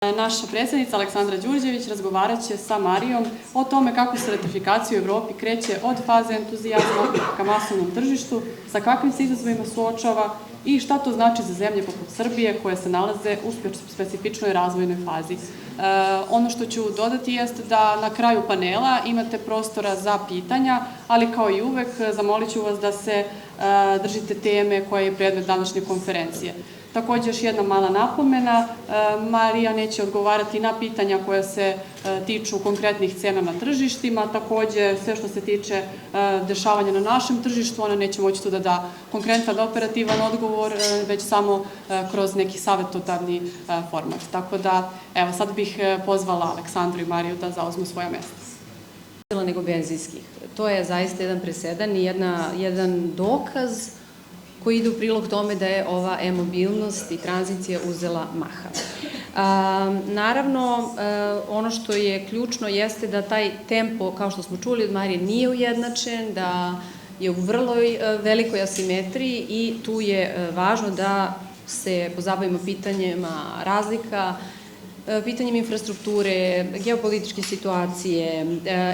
Naša predsednica Aleksandra Đurđević razgovarat će sa Marijom o tome kako se ratifikacija u Evropi kreće od faze entuzijazma ka masovnom tržištu, sa kakvim se izazovima suočava i šta to znači za zemlje poput Srbije koje se nalaze u specifičnoj razvojnoj fazi. Ono što ću dodati jeste da na kraju panela imate prostora za pitanja, ali kao i uvek zamolit ću vas da se držite teme koja je predmet današnje konferencije. Također još jedna mala napomena, Marija neće odgovarati na pitanja koja se tiču konkretnih cena na tržištima, također sve što se tiče dešavanja na našem tržištu, ona neće moći tu da da konkretan operativan odgovor, već samo kroz neki savjetodavni format. Tako da, evo, sad bih pozvala Aleksandru i Mariju da zauzmu svoja mesta. Nego benzinskih. To je zaista jedan presedan i jedan dokaz koji ide u prilog tome da je ova e-mobilnost i tranzicija uzela maha. Naravno, ono što je ključno jeste da taj tempo, kao što smo čuli od Marije, nije ujednačen, da je u vrlo velikoj asimetriji i tu je važno da se pozabavimo pitanjima razlika, pitanjem infrastrukture, geopolitičke situacije,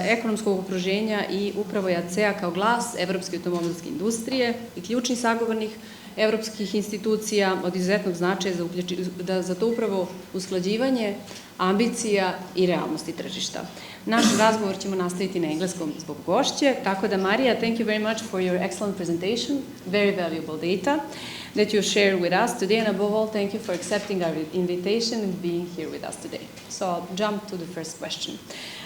ekonomskog okruženja i upravo je ACEA kao glas evropske automobilske industrije i ključni sagovornik evropskih institucija od izuzetnog značaja za to upravo usklađivanje ambicija i realnosti tržišta. Naš razgovor ćemo nastaviti na engleskom zbog gošće, tako da Marija, thank you very much for your excellent presentation, very valuable data that you share with us today, and above all, thank you for accepting our invitation and being here with us today. So I'll jump to the first question.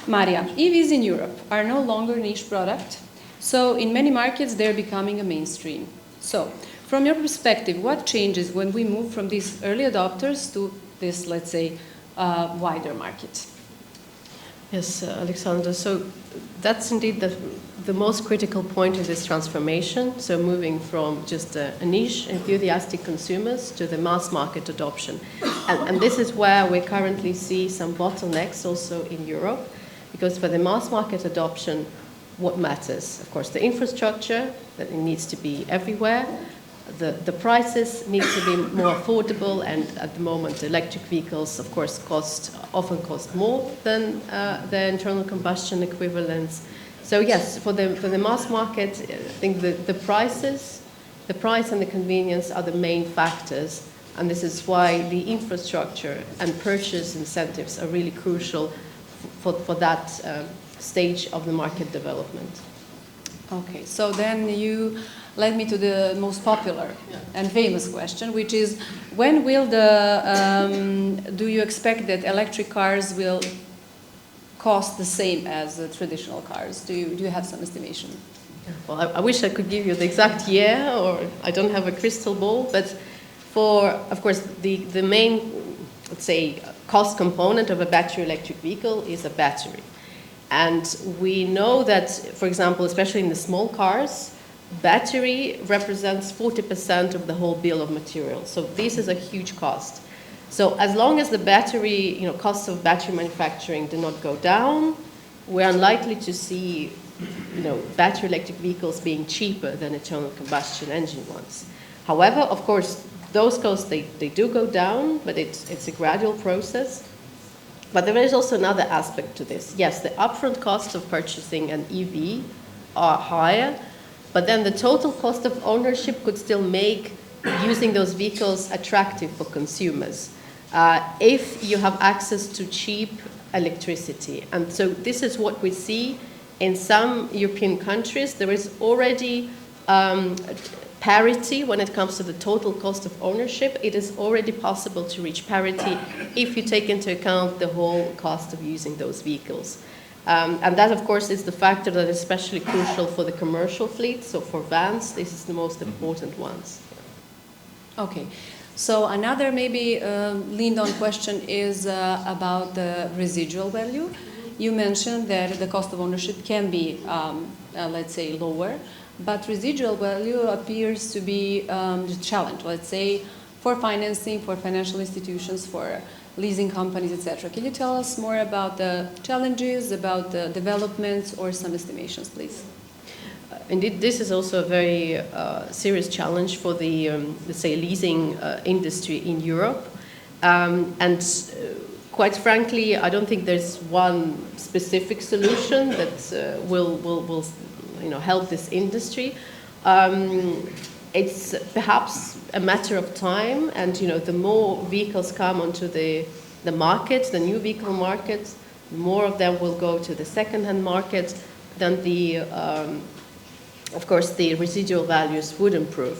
Maria, EVs in Europe are no longer a niche product, so in many markets they're becoming a mainstream. So, from your perspective, what changes when we move from these early adopters to this, let's say, wider market? Yes, Alexandra, so that's indeed the most critical point of this transformation, so moving from just a niche enthusiastic consumers to the mass market adoption. And this is where we currently see some bottlenecks also in Europe, because for the mass market adoption, what matters? Of course, the infrastructure, that it needs to be everywhere. The prices need to be more affordable, and at the moment electric vehicles of course often cost more than the internal combustion equivalents. So yes, for the mass market, I think the price and the convenience are the main factors, and this is why the infrastructure and purchase incentives are really crucial for that stage of the market development. Okay, so then you led me to the most popular and famous question, which is, when will do you expect that electric cars will cost the same as the traditional cars? Do you have some estimation? Well, I wish I could give you the exact year, or I don't have a crystal ball, but of course, the main, let's say, cost component of a battery electric vehicle is a battery. And we know that, for example, especially in the small cars, battery represents 40% of the whole bill of materials. So this is a huge cost. So as long as the battery, costs of battery manufacturing do not go down, we're unlikely to see, battery electric vehicles being cheaper than internal combustion engine ones. However, of course, those costs, they do go down, but it's a gradual process. But there is also another aspect to this. Yes, the upfront costs of purchasing an EV are higher, but then the total cost of ownership could still make using those vehicles attractive for consumers if you have access to cheap electricity. And so this is what we see in some European countries. There is already parity when it comes to the total cost of ownership. It is already possible to reach parity if you take into account the whole cost of using those vehicles. And that, of course, is the factor that is especially crucial for the commercial fleet. So for vans, this is the most important ones. Okay. So another maybe leaned-on question is about the residual value. You mentioned that the cost of ownership can be, let's say, lower, but residual value appears to be the challenge, let's say, for financing, for financial institutions, for leasing companies, etc. Can you tell us more about the challenges, about the developments, or some estimations, please? Indeed, this is also a very serious challenge for the, let's say, leasing industry in Europe. And quite frankly, I don't think there's one specific solution that will help this industry. It's perhaps a matter of time, and the more vehicles come onto the market, the new vehicle market, more of them will go to the second-hand market. Then of course, the residual values would improve.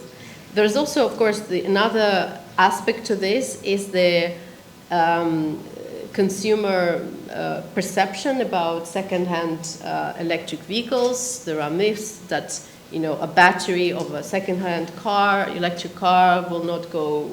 There's also, of course, another aspect to this is the consumer perception about second-hand electric vehicles. There are myths that a battery of a second-hand electric car will not go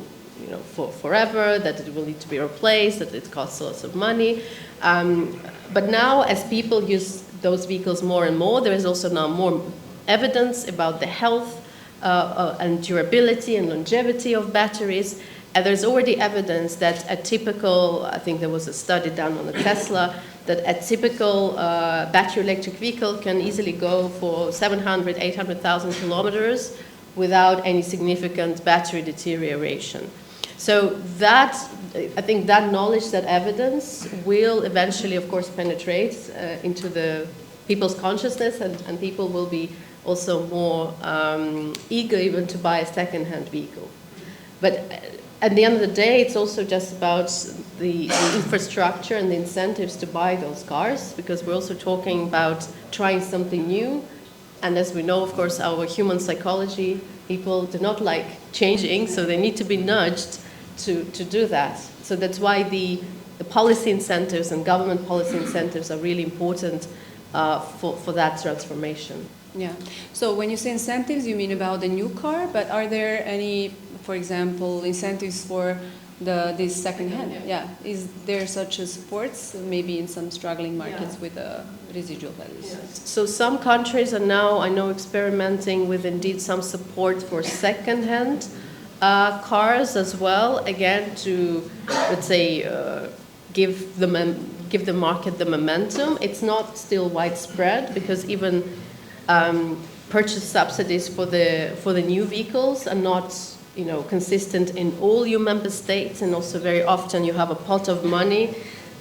for forever, that it will need to be replaced, that it costs lots of money. But now, as people use those vehicles more and more, there is also now more evidence about the health and durability and longevity of batteries. And there's already evidence that a typical, I think there was a study done on the Tesla, that a typical battery electric vehicle can easily go for 700, 800,000 kilometers without any significant battery deterioration. So that, I think that knowledge, that evidence will eventually, of course, penetrate into the people's consciousness, and people will be also more eager even to buy a second-hand vehicle. But at the end of the day, it's also just about the infrastructure and the incentives to buy those cars, because we're also talking about trying something new. And as we know, of course, our human psychology, people do not like changing, so they need to be nudged to do that. So that's why the policy incentives and government policy incentives are really important for that transformation. Yeah. So when you say incentives, you mean about the new car, but are there any, for example, incentives for this second-hand? Yeah. Is there such as supports, maybe in some struggling markets with residual values? So some countries are now, I know, experimenting with indeed some support for second-hand cars as well, again to, let's say, give the market the momentum. It's not still widespread, because even purchase subsidies for the new vehicles are not consistent in all your member states, and also very often you have a pot of money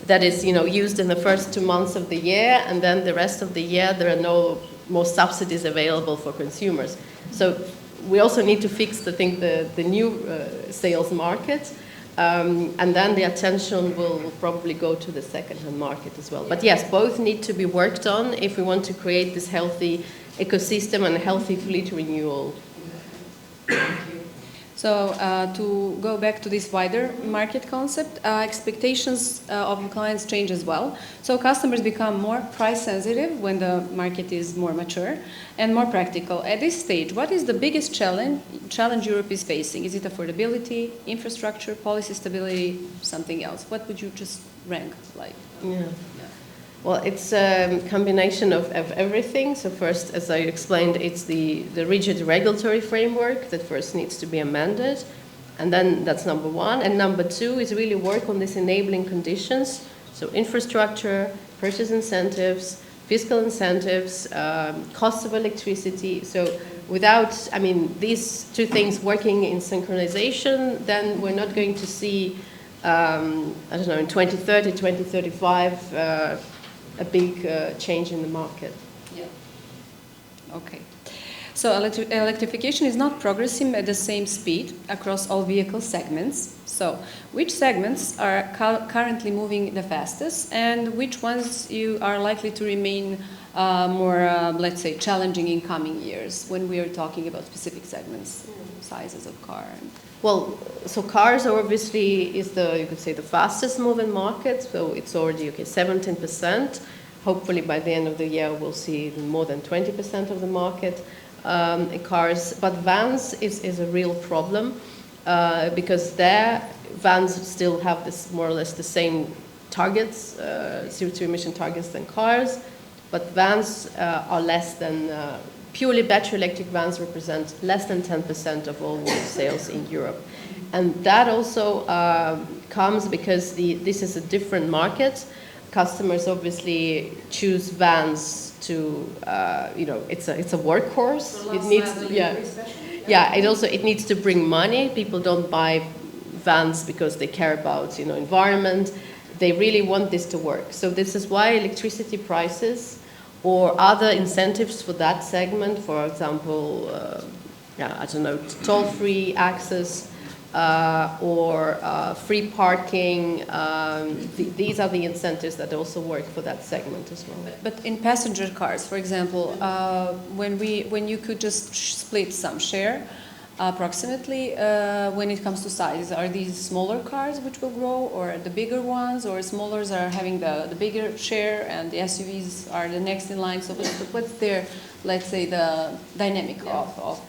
that is used in the first 2 months of the year, and then the rest of the year there are no more subsidies available for consumers. So we also need to fix, I think, the new sales market, and then the attention will probably go to the second-hand market as well. But yes, both need to be worked on if we want to create this healthy ecosystem and a healthy fleet renewal. So to go back to this wider market concept, expectations of the clients change as well. So customers become more price sensitive when the market is more mature and more practical. At this stage, what is the biggest challenge Europe is facing? Is it affordability, infrastructure, policy stability, something else? What would you just rank like? Yeah. Well, it's a combination of everything. So first, as I explained, it's the rigid regulatory framework that first needs to be amended. And then that's number one. And number two is really work on these enabling conditions. So infrastructure, purchase incentives, fiscal incentives, cost of electricity. So without, these two things working in synchronization, then we're not going to see, in 2030, 2035, a big change in the market. Yeah. Okay. So electrification is not progressing at the same speed across all vehicle segments. So which segments are currently moving the fastest, and which ones you are likely to remain more, let's say, challenging in coming years when we are talking about specific segments, sizes of car? Well, so cars are obviously you could say, the fastest moving market. So it's already 17%. Hopefully by the end of the year we'll see more than 20% of the market in cars. But vans is a real problem because vans still have this more or less the same targets, CO2 emission targets than cars. But vans are less than. Purely battery electric vans represent less than 10% of all world sales in Europe. And that also comes because this is a different market. Customers obviously choose vans to, it's a workhorse. It needs, it needs to bring money. People don't buy vans because they care about, environment. they really want this to work. So this is why electricity prices or other incentives for that segment, for example, I don't know, toll-free access or free parking, these are the incentives that also work for that segment as well. But in passenger cars, for example, when you could just split some share, approximately, when it comes to size, are these smaller cars which will grow, or the bigger ones, or smallers are having the bigger share and the SUVs are the next in line? So what's their, let's say, the dynamic of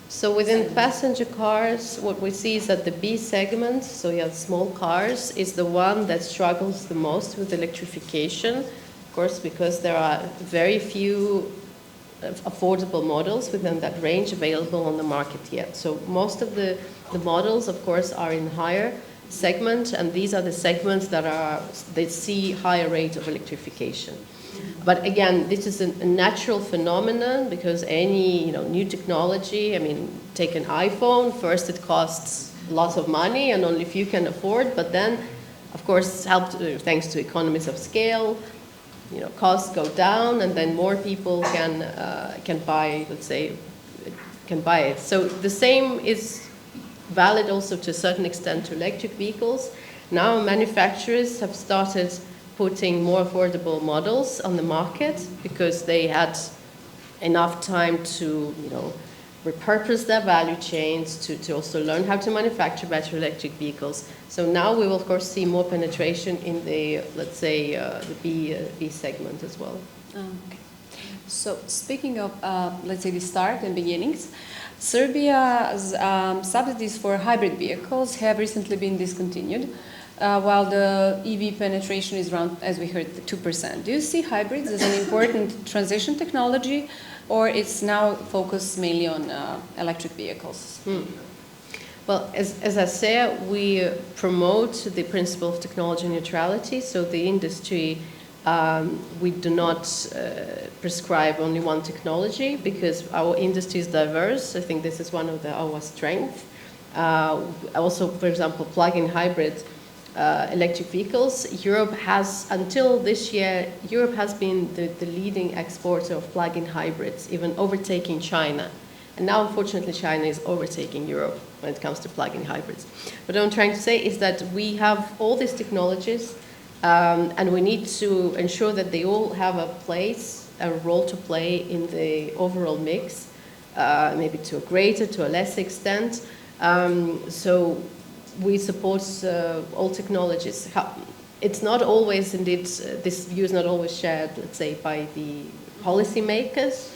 so within passenger cars, what we see is that the B segment, so you have small cars, is the one that struggles the most with electrification, of course, because there are very few affordable models within that range available on the market yet. So most of the models, of course, are in higher segment, and these are the segments that see higher rate of electrification. But again, this is a natural phenomenon because any new technology, I mean, take an iPhone, first it costs lots of money and only few can afford, but then, of course, thanks to economies of scale, costs go down, and then more people can buy, let's say, can buy it. So the same is valid also to a certain extent to electric vehicles. Now manufacturers have started putting more affordable models on the market because they had enough time to, repurpose their value chains, to also learn how to manufacture battery electric vehicles. So now we will, of course, see more penetration in the, let's say, the B segment as well. Okay. So speaking of, let's say, the start and beginnings, Serbia's subsidies for hybrid vehicles have recently been discontinued, while the EV penetration is around, as we heard, 2%. Do you see hybrids as an important transition technology, or it's now focused mainly on electric vehicles? Well, as ACEA, we promote the principle of technology neutrality. So the industry, we do not prescribe only one technology because our industry is diverse. I think this is one of our strengths. Also, for example, plug-in hybrid electric vehicles. Europe has, until this year, Europe has been the leading exporter of plug-in hybrids, even overtaking China. And now, unfortunately, China is overtaking Europe when it comes to plug-in hybrids. But what I'm trying to say is that we have all these technologies, and we need to ensure that they all have a role to play in the overall mix, maybe to a greater, to a less extent. So we support all technologies. It's not always, indeed, this view is not always shared, let's say, by the policymakers.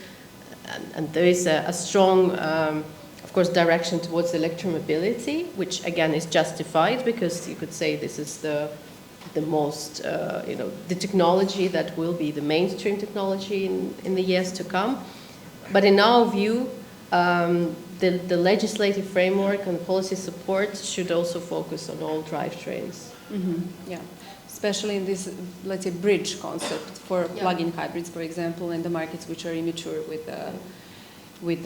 And there is a strong, of course, direction towards electromobility, which again is justified because you could say this is the most, the technology that will be the mainstream technology in the years to come. But in our view, the legislative framework and policy support should also focus on all drivetrains. Yeah. Especially in this, let's say, bridge concept for plug-in hybrids, for example, and the markets which are immature with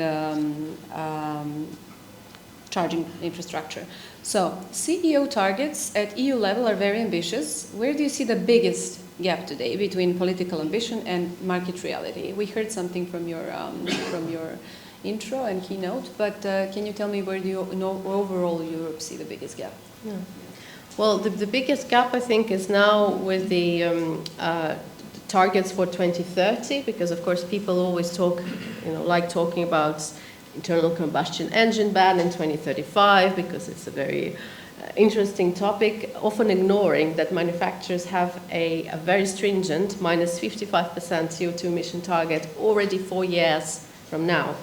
charging infrastructure. So, CEO targets at EU level are very ambitious. Where do you see the biggest gap today between political ambition and market reality? We heard something from your intro and keynote, but can you tell me where do you overall Europe see the biggest gap? Yeah. Well, the biggest gap, I think, is now with the targets for 2030, because, of course, people always talk, like talking about internal combustion engine ban in 2035, because it's a very interesting topic, often ignoring that manufacturers have a very stringent minus 55% CO2 emission target already 4 years from now.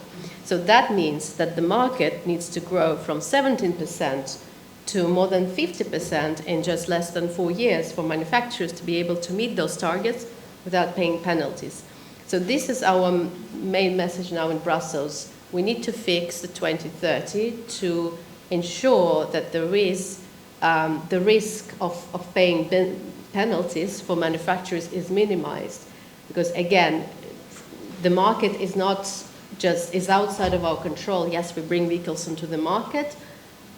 So that means that the market needs to grow from 17% to more than 50% in just less than 4 years for manufacturers to be able to meet those targets without paying penalties. So this is our main message now in Brussels. We need to fix the 2030 to ensure that there is the risk of paying penalties for manufacturers is minimized. Because again, the market is not just is outside of our control. Yes, we bring vehicles into the market,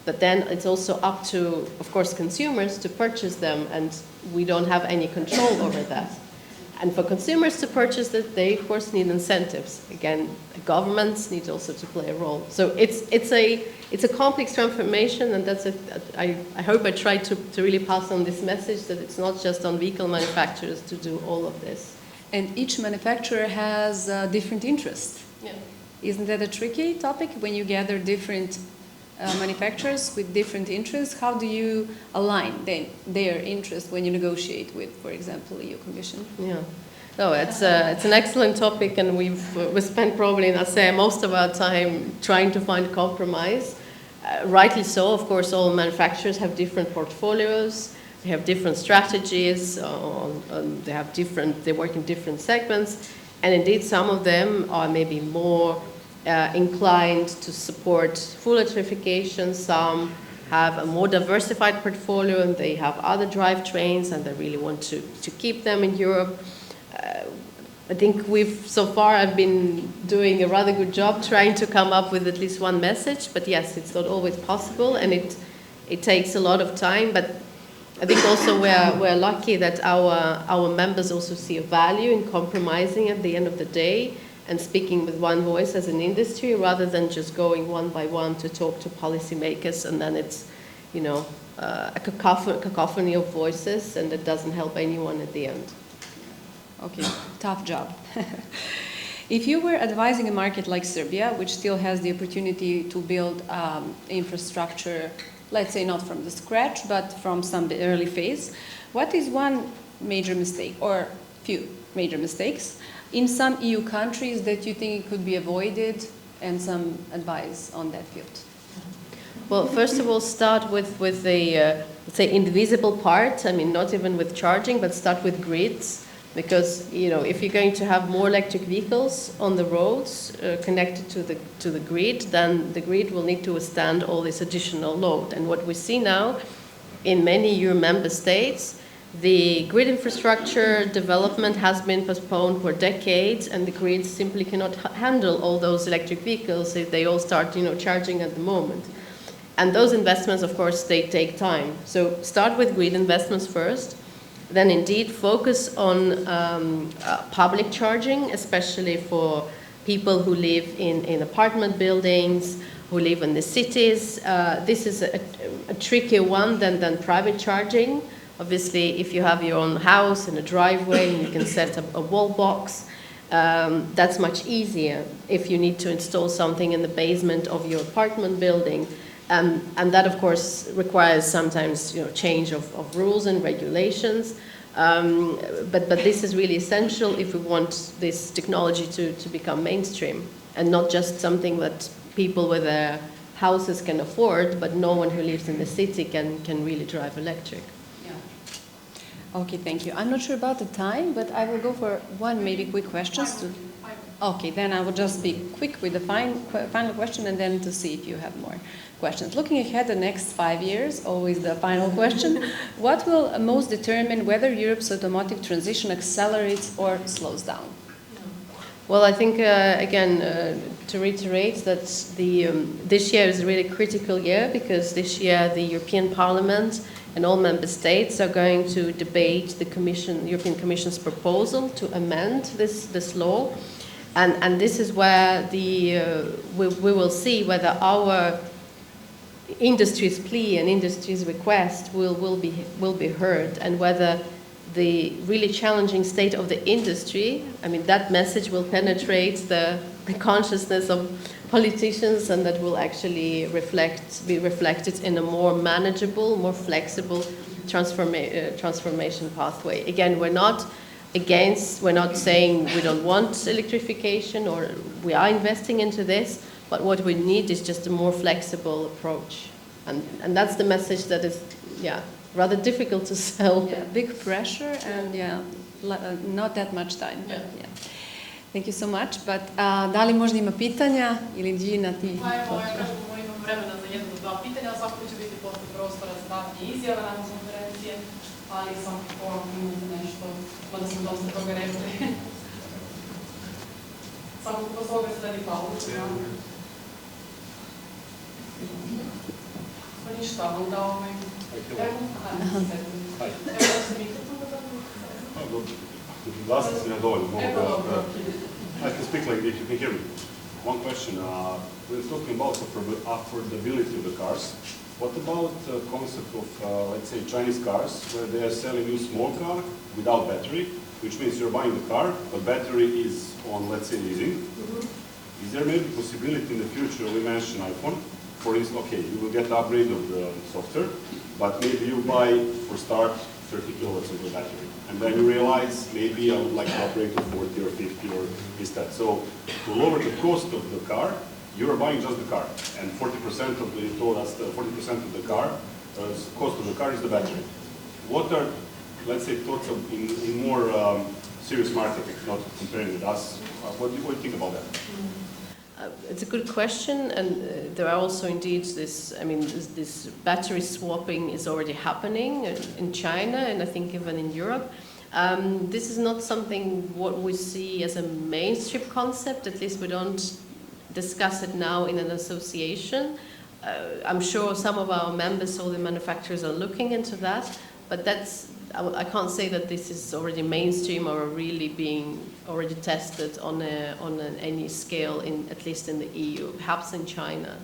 But then it's also up to, of course, consumers to purchase them, and we don't have any control over that. And for consumers to purchase it, they of course need incentives. Again, governments need also to play a role. So it's a complex transformation, and I hope I try to really pass on this message that it's not just on vehicle manufacturers to do all of this. And each manufacturer has different interests. Yeah. Isn't that a tricky topic when you gather different manufacturers with different interests? How do you align their interest when you negotiate with, for example, EU Commission? Yeah, no, it's an excellent topic, and we spent probably in ACEA most of our time trying to find compromise. Rightly so, of course, all manufacturers have different portfolios, they have different strategies, they work in different segments, and indeed some of them are maybe more inclined to support full electrification. Some have a more diversified portfolio and they have other drivetrains and they really want to keep them in Europe. I think so far I've been doing a rather good job trying to come up with at least one message, but yes, it's not always possible, and it takes a lot of time. But I think also we're lucky that our members also see a value in compromising at the end of the day and speaking with one voice as an industry, rather than just going one by one to talk to policymakers, and then it's, a cacophony of voices, and it doesn't help anyone at the end. Okay, tough job. If you were advising a market like Serbia, which still has the opportunity to build infrastructure, let's say not from the scratch, but from some early phase, what is one major mistake, or few major mistakes, in some EU countries that you think could be avoided, and some advice on that field? Well, first of all, start with the, let's say, indivisible part. I mean, not even with charging, but start with grids. Because, if you're going to have more electric vehicles on the roads connected to the grid, then the grid will need to withstand all this additional load. And what we see now in many EU member states, the grid infrastructure development has been postponed for decades, and the grid simply cannot handle all those electric vehicles if they all start, charging at the moment. And those investments, of course, they take time. So start with grid investments first, then indeed focus on public charging, especially for people who live in apartment buildings, who live in the cities. This is a trickier one than private charging. Obviously, if you have your own house and a driveway and you can set up a wall box, that's much easier. If you need to install something in the basement of your apartment building, and that, of course, requires sometimes change of rules and regulations. But this is really essential if we want this technology to become mainstream, and not just something that people with their houses can afford, but no one who lives in the city can really drive electric. Okay, thank you. I'm not sure about the time, but I will go for one maybe quick question. Okay, then I will just be quick with the final question, and then to see if you have more questions. Looking ahead the next 5 years, always the final question, what will most determine whether Europe's automotive transition accelerates or slows down? Well, I think, again, to reiterate that this year is a really critical year, because this year the European Parliament and all member states are going to debate the European Commission's proposal to amend this law. And this is where we will see whether our industry's plea and industry's request will be heard, and whether the really challenging state of the industry, that message will penetrate the consciousness of politicians, and that will actually be reflected in a more manageable, more flexible transformation pathway. Again, we're not saying we don't want electrification, or we are investing into this, but what we need is just a more flexible approach. And that's the message that is, rather difficult to sell. Yeah, big pressure and not that much time. Yeah. But, Thank you so much. But da li možda ima pitanja ili Gina ti? Imamo vremena za jedno do dva pitanja, svakako će biti posle prostora za davanje izjava nakon konferencije, ali svakako imate nešto, mada smo dosta toga rekli. Svakako posle ovoga sledi pauza. Pa ništa, onda Glasa se ne dovoljno. I can speak like this, you can hear me. One question, we're talking about affordability of the cars. What about the concept of, let's say, Chinese cars, where they are selling you small car without battery, which means you're buying the car, but battery is on, let's say, leasing. Is there maybe possibility in the future, we mentioned iPhone, for instance, okay, you will get the upgrade of the software, but maybe you buy, for start, 30 kilowatts of the battery. And then you realize, maybe I would like to upgrade to 40 or 50 or this, that. So, to lower the cost of the car, you are buying just the car. And 40% of the, you told us, 40% of the car, cost of the car is the battery. What are, let's say, thoughts of, in more serious marketing, not comparing with us, what do you think about that? It's a good question, and there are also indeed this, I mean, this battery swapping is already happening in China, and I think even in Europe. This is not something what we see as a mainstream concept, at least we don't discuss it now in an association. I'm sure some of our members, all the manufacturers, are looking into that, but that's, I can't say that this is already mainstream or really being already tested on any scale, at least in the EU, perhaps in China.